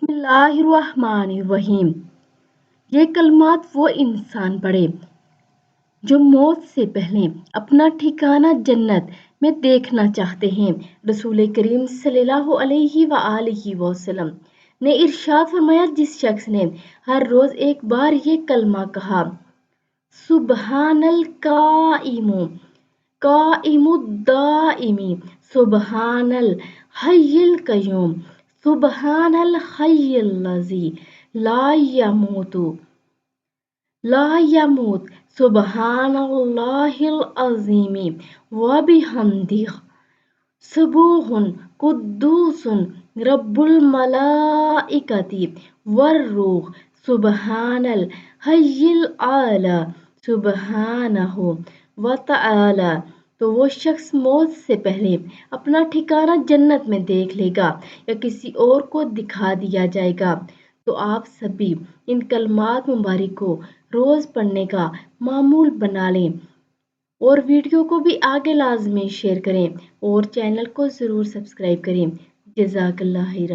بسم اللہ الرحمن الرحیم۔ یہ کلمات وہ انسان پڑھے جو موت سے پہلے اپنا ٹھکانہ جنت میں دیکھنا چاہتے ہیں۔ رسول کریم صلی اللہ علیہ وآلہ وسلم نے ارشاد فرمایا، جس شخص نے ہر روز ایک بار یہ کلمہ کہا، سبحان القائم قائم الدائم سبحان الحی القیوم سبحان الحی الذی لا يموت سبحان اللہ العظیم وبحمدہ سبوح قدوس رب الملائکۃ والروح سبحان الحی الاعلی سبحانہ وتعالی، تو وہ شخص موت سے پہلے اپنا ٹھکانہ جنت میں دیکھ لے گا یا کسی اور کو دکھا دیا جائے گا۔ تو آپ سبھی ان کلمات مبارک کو روز پڑھنے کا معمول بنا لیں اور ویڈیو کو بھی آگے لازمی شیئر کریں اور چینل کو ضرور سبسکرائب کریں۔ جزاک اللہ خیر۔